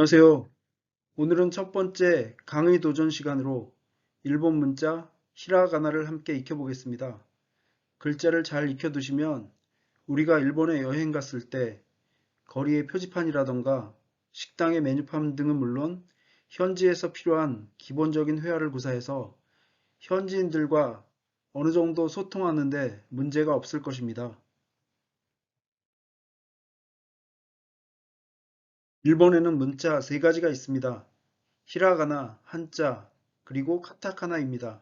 안녕하세요. 오늘은 첫 번째 강의 도전 시간으로 일본 문자 히라가나를 함께 익혀보겠습니다. 글자를 잘 익혀두시면 우리가 일본에 여행 갔을 때 거리의 표지판이라던가 식당의 메뉴판 등은 물론 현지에서 필요한 기본적인 회화를 구사해서 현지인들과 어느 정도 소통하는데 문제가 없을 것입니다. 일본에는 문자 세 가지가 있습니다. 히라가나, 한자, 그리고 카타카나입니다.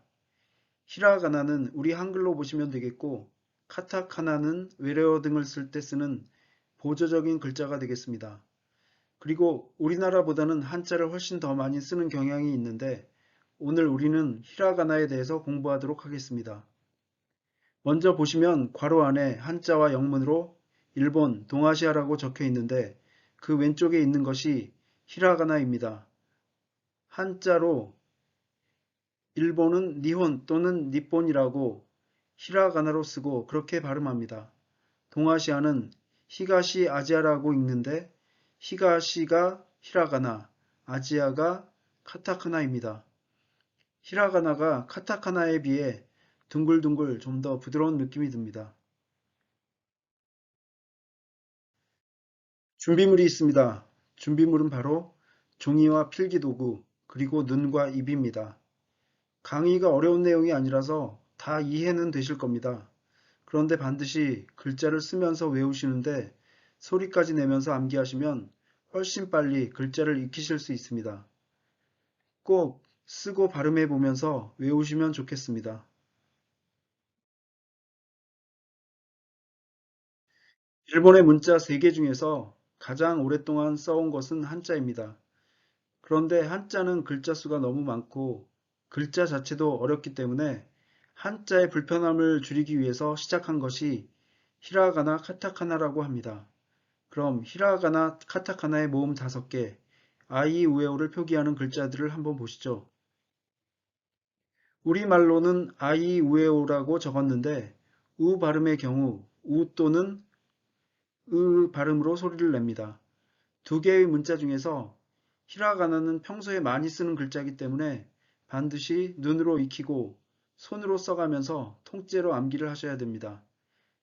히라가나는 우리 한글로 보시면 되겠고, 카타카나는 외래어 등을 쓸 때 쓰는 보조적인 글자가 되겠습니다. 그리고 우리나라보다는 한자를 훨씬 더 많이 쓰는 경향이 있는데, 오늘 우리는 히라가나에 대해서 공부하도록 하겠습니다. 먼저 보시면 괄호 안에 한자와 영문으로 일본, 동아시아라고 적혀 있는데, 그 왼쪽에 있는 것이 히라가나입니다. 한자로 일본은 니혼 또는 니폰이라고 히라가나로 쓰고 그렇게 발음합니다. 동아시아는 히가시 아지아라고 읽는데 히가시가 히라가나, 아지아가 카타카나입니다. 히라가나가 카타카나에 비해 둥글둥글 좀 더 부드러운 느낌이 듭니다. 준비물이 있습니다. 준비물은 바로 종이와 필기도구, 그리고 눈과 입입니다. 강의가 어려운 내용이 아니라서 다 이해는 되실 겁니다. 그런데 반드시 글자를 쓰면서 외우시는데 소리까지 내면서 암기하시면 훨씬 빨리 글자를 익히실 수 있습니다. 꼭 쓰고 발음해 보면서 외우시면 좋겠습니다. 일본의 문자 3개 중에서 가장 오랫동안 써온 것은 한자입니다. 그런데 한자는 글자 수가 너무 많고 글자 자체도 어렵기 때문에 한자의 불편함을 줄이기 위해서 시작한 것이 히라가나 카타카나라고 합니다. 그럼 히라가나 카타카나의 모음 5개, 아이우에오를 표기하는 글자들을 한번 보시죠. 우리말로는 아이우에오라고 적었는데 우 발음의 경우 우 또는 으 발음으로 소리를 냅니다. 두 개의 문자 중에서 히라가나는 평소에 많이 쓰는 글자이기 때문에 반드시 눈으로 익히고 손으로 써가면서 통째로 암기를 하셔야 됩니다.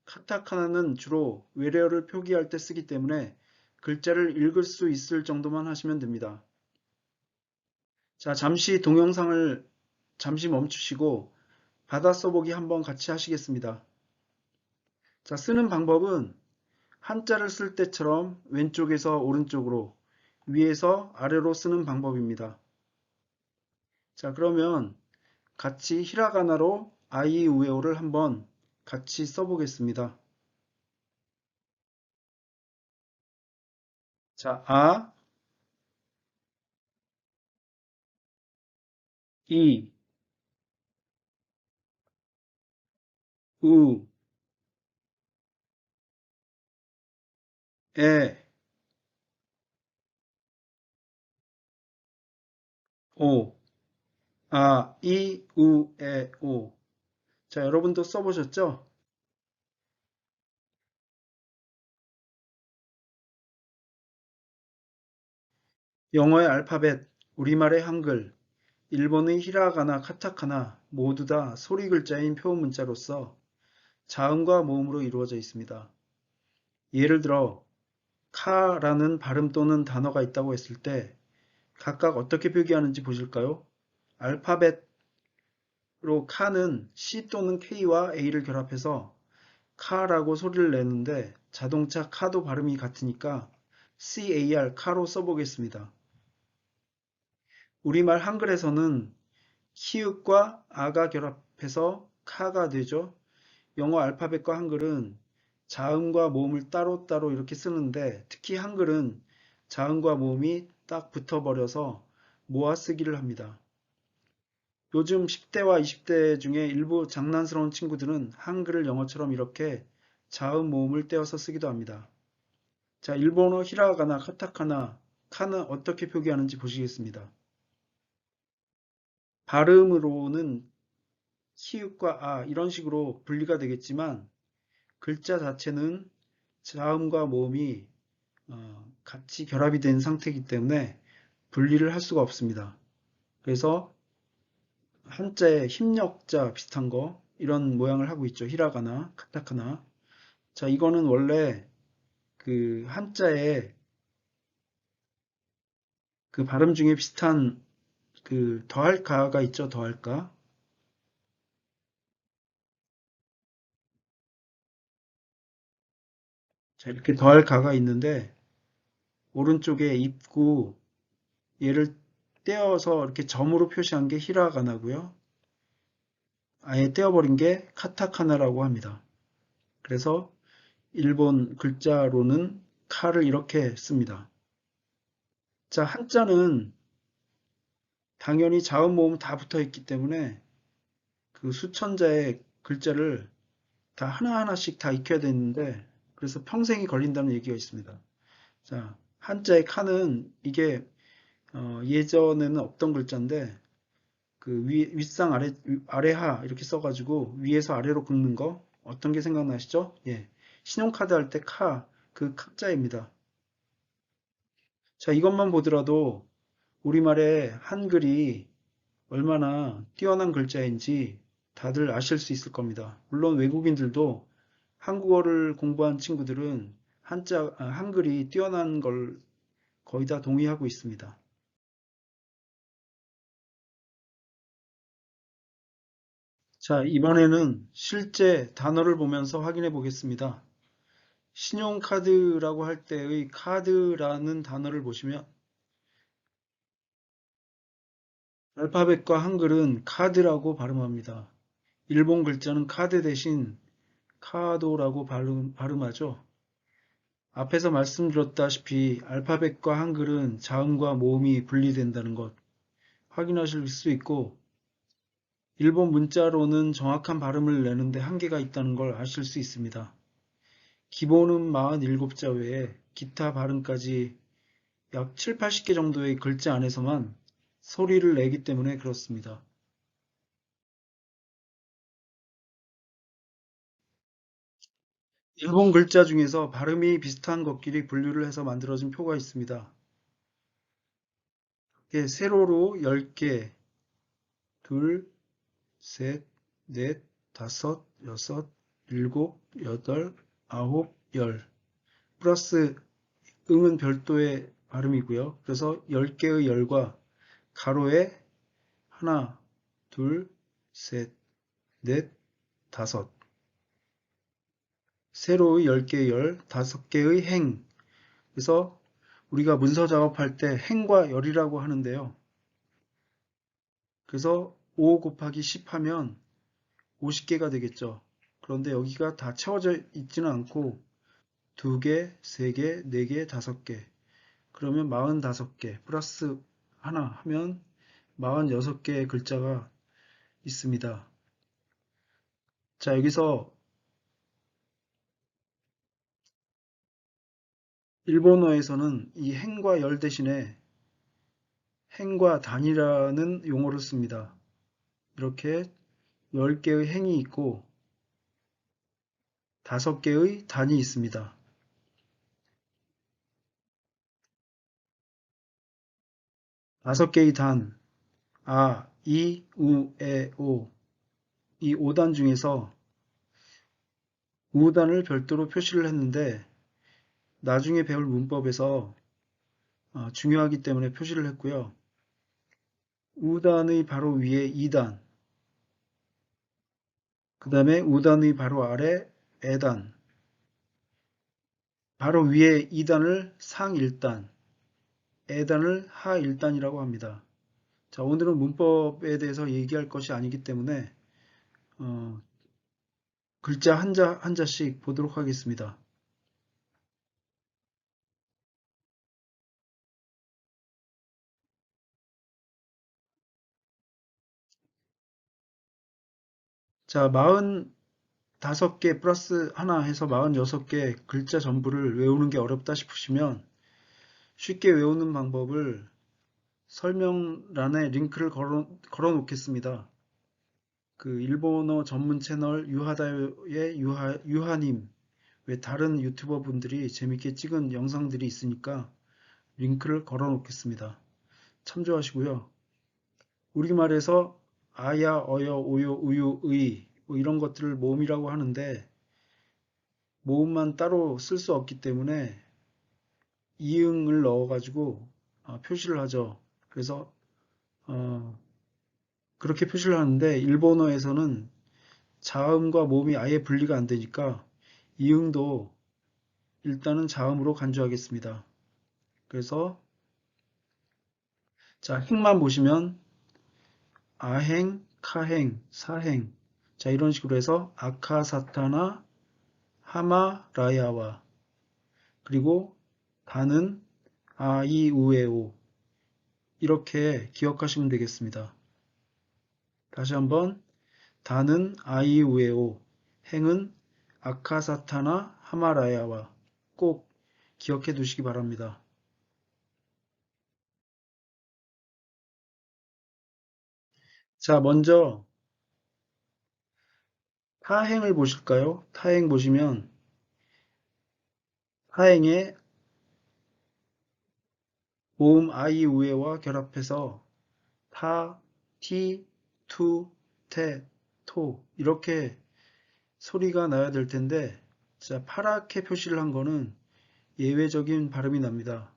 카타카나는 주로 외래어를 표기할 때 쓰기 때문에 글자를 읽을 수 있을 정도만 하시면 됩니다. 자, 잠시 동영상을 멈추시고 받아 써보기 한번 같이 하시겠습니다. 자, 쓰는 방법은 한자를 쓸 때처럼 왼쪽에서 오른쪽으로, 위에서 아래로 쓰는 방법입니다. 자, 그러면 같이 히라가나로 아이우에오를 한번 같이 써보겠습니다. 자, 아, 이, 우, 에, 오. 아, 이, 우, 에, 오. 자, 여러분도 써보셨죠? 영어의 알파벳, 우리말의 한글, 일본의 히라가나, 카타카나 모두 다 소리 글자인 표음 문자로서 자음과 모음으로 이루어져 있습니다. 예를 들어, 카라는 발음 또는 단어가 있다고 했을 때 각각 어떻게 표기하는지 보실까요? 알파벳로 카는 C 또는 K와 A를 결합해서 카라고 소리를 내는데 자동차 카도 발음이 같으니까 CAR 카로 써보겠습니다. 우리말 한글에서는 키읔과 아가 결합해서 카가 되죠. 영어 알파벳과 한글은 자음과 모음을 따로따로 이렇게 쓰는데 특히 한글은 자음과 모음이 딱 붙어버려서 모아 쓰기를 합니다. 요즘 10대와 20대 중에 일부 장난스러운 친구들은 한글을 영어처럼 이렇게 자음 모음을 떼어서 쓰기도 합니다. 자, 일본어 히라가나, 카타카나, 카는 어떻게 표기하는지 보시겠습니다. 발음으로는 키읔과 아 이런 식으로 분리가 되겠지만 글자 자체는 자음과 모음이 같이 결합이 된 상태이기 때문에 분리를 할 수가 없습니다. 그래서 한자의 힘력자 비슷한 거 이런 모양을 하고 있죠. 히라가나, 카타카나. 자, 이거는 원래 그 한자의 그 발음 중에 비슷한 그 더할가가 있죠. 더할가. 자, 이렇게 더할가가 있는데 오른쪽에 입구 얘를 떼어서 이렇게 점으로 표시한 게 히라가나고요. 아예 떼어버린 게 카타카나라고 합니다. 그래서 일본 글자로는 카를 이렇게 씁니다. 자, 한자는 당연히 자음, 모음 다 붙어 있기 때문에 그 수천자의 글자를 다 하나하나씩 다 익혀야 되는데 그래서 평생이 걸린다는 얘기가 있습니다. 자, 한자의 카는 이게 예전에는 없던 글자인데 그 윗상 아래하 이렇게 써가지고 위에서 아래로 긋는 거 어떤 게 생각나시죠? 예, 신용카드 할 때 그 카자입니다. 자, 이것만 보더라도 우리말의 한글이 얼마나 뛰어난 글자인지 다들 아실 수 있을 겁니다. 물론 외국인들도 한국어를 공부한 친구들은 한글이 뛰어난 걸 거의 다 동의하고 있습니다. 자, 이번에는 실제 단어를 보면서 확인해 보겠습니다. 신용카드라고 할 때의 카드라는 단어를 보시면 알파벳과 한글은 카드라고 발음합니다. 일본 글자는 카드 대신 카도라고 발음하죠. 앞에서 말씀드렸다시피 알파벳과 한글은 자음과 모음이 분리된다는 것 확인하실 수 있고 일본 문자로는 정확한 발음을 내는데 한계가 있다는 걸 아실 수 있습니다. 기본음 47자 외에 기타 발음까지 약 7, 80개 정도의 글자 안에서만 소리를 내기 때문에 그렇습니다. 일본 글자 중에서 발음이 비슷한 것끼리 분류를 해서 만들어진 표가 있습니다. 세로로 10개, 둘, 셋, 넷, 다섯, 여섯, 일곱, 여덟, 아홉, 열. 플러스 음은 별도의 발음이고요. 그래서 10개의 열과 가로에 하나, 둘, 셋, 넷, 다섯. 세로의 10개의 열, 5개의 행. 그래서 우리가 문서 작업할 때 행과 열이라고 하는데요. 그래서 5 곱하기 10 하면 50개가 되겠죠. 그런데 여기가 다 채워져 있지는 않고 2개, 3개, 4개, 5개. 그러면 45개 플러스 하나 하면 46개의 글자가 있습니다. 자, 여기서 일본어에서는 이 행과 열 대신에 행과 단이라는 용어를 씁니다. 이렇게 10개의 행이 있고 5개의 단이 있습니다. 5개의 단, 아, 이, 우, 에, 오. 이 5단 중에서 우단을 별도로 표시를 했는데 나중에 배울 문법에서 중요하기 때문에 표시를 했고요. 우단의 바로 위에 2단, 그 다음에 우단의 바로 아래 애단, 바로 위에 2단을 상 1단, 애단을 하 1단이라고 합니다. 자, 오늘은 문법에 대해서 얘기할 것이 아니기 때문에 어, 글자 한자씩 보도록 하겠습니다. 자, 45개 플러스 하나 해서 46개 글자 전부를 외우는 게 어렵다 싶으시면 쉽게 외우는 방법을 설명란에 링크를 걸어 놓겠습니다. 그 일본어 전문 채널 유하다요의 유하님 외 다른 유튜버 분들이 재밌게 찍은 영상들이 있으니까 링크를 걸어 놓겠습니다. 참조하시고요. 우리말에서 아야, 어여, 오요, 우유, 의 뭐 이런 것들을 모음이라고 하는데 모음만 따로 쓸 수 없기 때문에 이응을 넣어가지고 표시를 하죠. 그래서 그렇게 표시를 하는데 일본어에서는 자음과 모음이 아예 분리가 안 되니까 이응도 일단은 자음으로 간주하겠습니다. 그래서 자, 행만 보시면 아행, 카행, 사행 자 이런 식으로 해서 아카사타나 하마라야와 그리고 다는 아이우에오 이렇게 기억하시면 되겠습니다. 다시 한번 다는 아이우에오 행은 아카사타나 하마라야와 꼭 기억해 두시기 바랍니다. 자, 먼저 타행을 보실까요? 타행 보시면 타행에 모음 아이우에와 결합해서 타, 티, 투, 테, 토 이렇게 소리가 나야 될 텐데 자, 파랗게 표시를 한 거는 예외적인 발음이 납니다.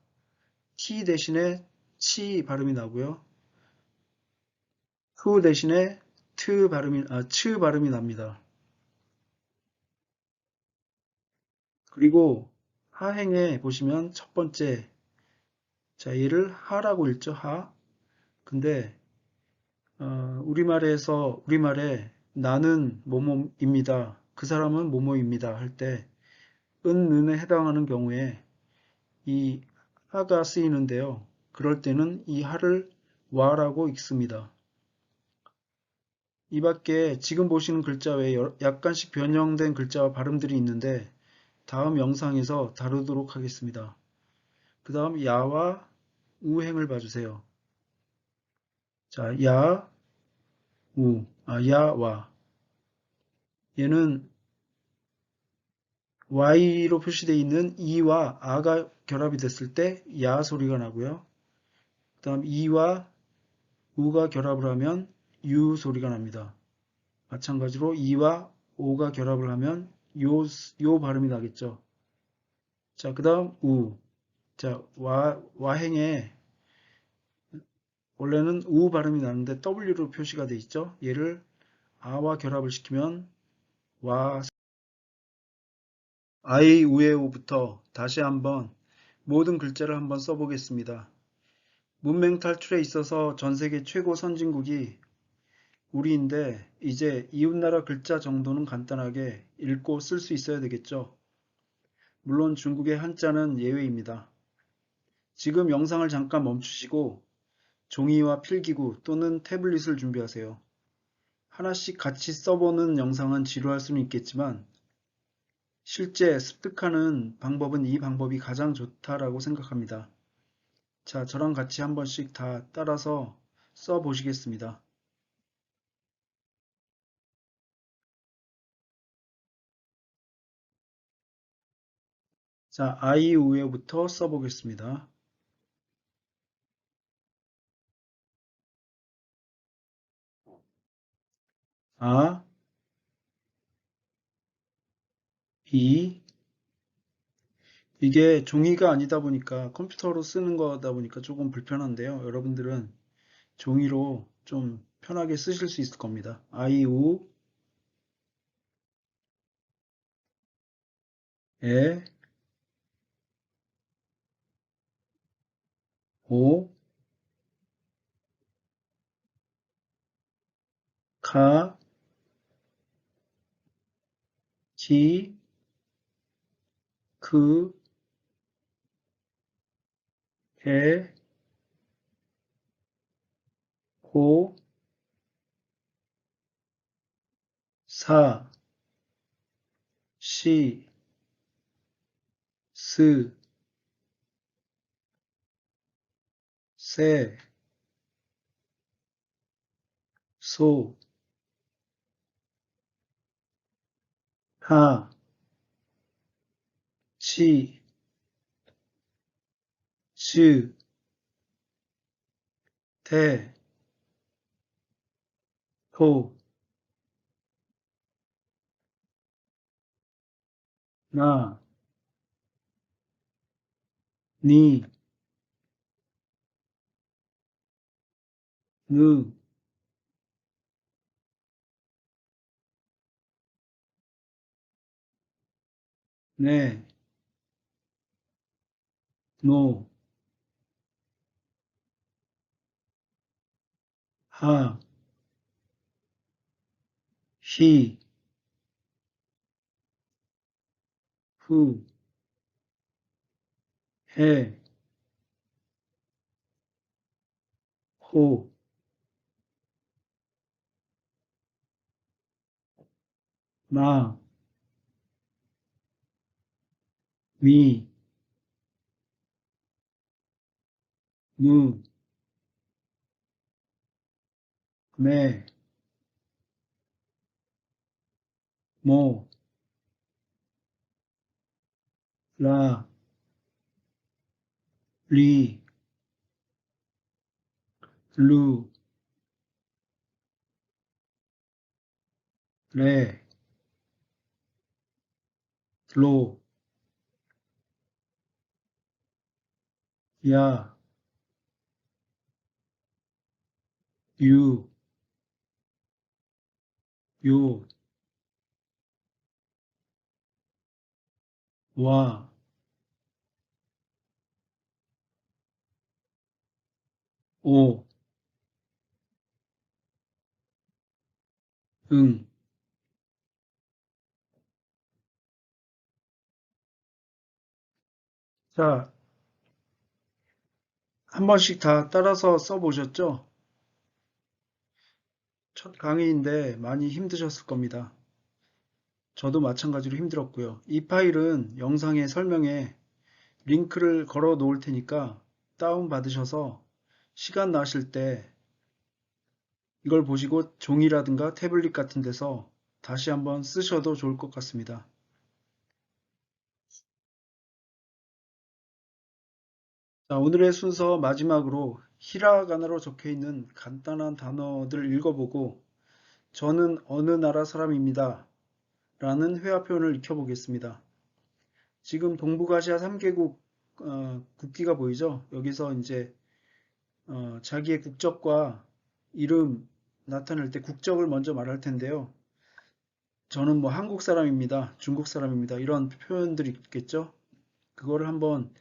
티 대신에 치 발음이 나고요. 투 대신에 츠 발음이 납니다. 그리고 하행에 보시면 첫 번째 자, 얘를 하라고 읽죠. 하. 근데 우리말에 나는 뭐뭐입니다. 그 사람은 뭐뭐입니다. 할 때 은에 해당하는 경우에 이 하가 쓰이는데요. 그럴 때는 이 하를 와라고 읽습니다. 이 밖에 지금 보시는 글자 외에 약간씩 변형된 글자와 발음들이 있는데 다음 영상에서 다루도록 하겠습니다. 그 다음 야와 우행을 봐주세요. 자, 야, 야와. 얘는 Y로 표시되어 있는 이와 아가 결합이 됐을 때 야 소리가 나고요. 그 다음 이와 우가 결합을 하면 유 소리가 납니다. 마찬가지로 이와 오가 결합을 하면 요 발음이 나겠죠. 자, 그 다음 우. 자, 와행에 원래는 우 발음이 나는데 W로 표시가 되어 있죠. 얘를 아와 결합을 시키면 와, 아이 우에 오부터 다시 한번 모든 글자를 한번 써보겠습니다. 문맹 탈출에 있어서 전 세계 최고 선진국이 우리인데 이제 이웃나라 글자 정도는 간단하게 읽고 쓸 수 있어야 되겠죠. 물론 중국의 한자는 예외입니다. 지금 영상을 잠깐 멈추시고 종이와 필기구 또는 태블릿을 준비하세요. 하나씩 같이 써보는 영상은 지루할 수는 있겠지만 실제 습득하는 방법은 이 방법이 가장 좋다라고 생각합니다. 자, 저랑 같이 한 번씩 다 따라서 써 보시겠습니다. 자, 아이우에부터 써보겠습니다. 아, 이, 이게 종이가 아니다 보니까 컴퓨터로 쓰는 거다 보니까 조금 불편한데요. 여러분들은 종이로 좀 편하게 쓰실 수 있을 겁니다. 아이우, 에, 오, 카, 키, 그, 개, 고, 사, 시, 스, 세, 소, 하, 치, 즈, 세, 소, 나, 니, 느, 네, 노, 하, 히, 후, 해, 호, 마, 미, 무, 매, 모, 라, 리, 루, 레, 로, 야, 유, 요, 와, 오, 응. 자, 한 번씩 다 따라서 써보셨죠? 첫 강의인데 많이 힘드셨을 겁니다. 저도 마찬가지로 힘들었고요. 이 파일은 영상의 설명에 링크를 걸어 놓을 테니까 다운 받으셔서 시간 나실 때 이걸 보시고 종이라든가 태블릿 같은 데서 다시 한번 쓰셔도 좋을 것 같습니다. 자, 오늘의 순서 마지막으로 히라가나로 적혀 있는 간단한 단어들을 읽어보고 저는 어느 나라 사람입니다 라는 회화 표현을 익혀보겠습니다. 지금 동북아시아 3개국 국기가 보이죠? 여기서 이제 자기의 국적과 이름 나타낼 때 국적을 먼저 말할 텐데요. 저는 뭐 한국 사람입니다. 중국 사람입니다. 이런 표현들이 있겠죠? 그거를 한번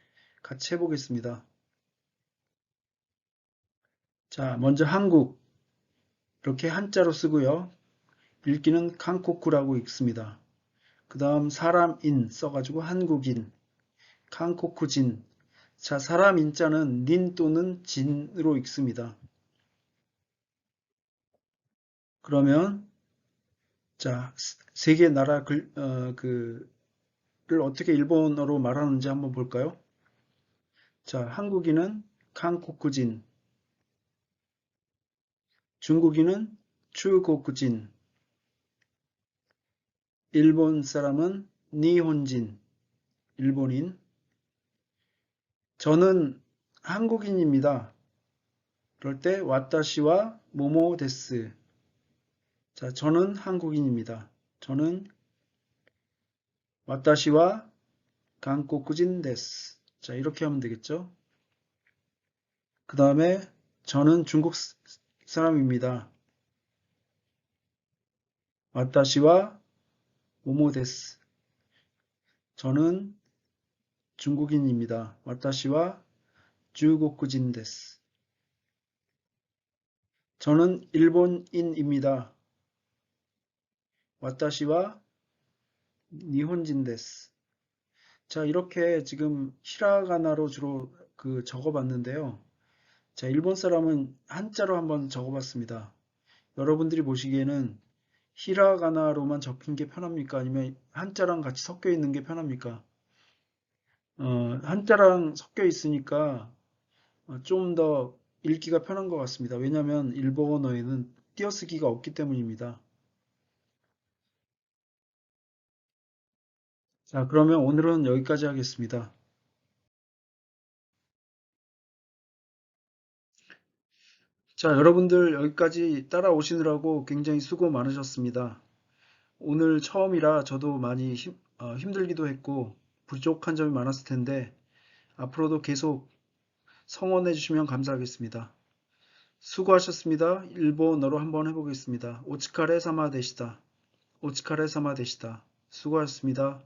같이 해보겠습니다. 자, 먼저 한국 이렇게 한자로 쓰고요. 읽기는 칸코쿠라고 읽습니다. 그 다음 사람인 써가지고 한국인, 칸코쿠진. 자, 사람 인자는 닌 또는 진으로 읽습니다. 그러면 자, 세 개 나라 그를 어떻게 일본어로 말하는지 한번 볼까요? 자, 한국인은 칸코쿠진, 중국인은 추고쿠진, 일본 사람은 니혼진, 일본인. 저는 한국인입니다. 그럴 때 와타시와 모모 데스. 자, 저는 한국인입니다. 저는 와타시와 한국인 데스. 자, 이렇게 하면 되겠죠? 그 다음에 저는 중국 사람입니다. 와타시와 모모 데스. 저는 중국인입니다. 와타시와 중국인 데스. 저는 일본인입니다. 와타시와 니혼진 데스. 자, 이렇게 지금 히라가나로 주로 적어봤는데요. 자, 일본 사람은 한자로 한번 적어봤습니다. 여러분들이 보시기에는 히라가나로만 적힌 게 편합니까? 아니면 한자랑 같이 섞여 있는 게 편합니까? 한자랑 섞여 있으니까 좀 더 읽기가 편한 것 같습니다. 왜냐하면 일본어에는 띄어쓰기가 없기 때문입니다. 자, 그러면 오늘은 여기까지 하겠습니다. 자, 여러분들 여기까지 따라오시느라고 굉장히 수고 많으셨습니다. 오늘 처음이라 저도 많이 힘들기도 했고 부족한 점이 많았을 텐데 앞으로도 계속 성원해 주시면 감사하겠습니다. 수고하셨습니다. 일본어로 한번 해보겠습니다. 오츠카레 사마 데시다. 오츠카레 사마 데시다. 수고하셨습니다.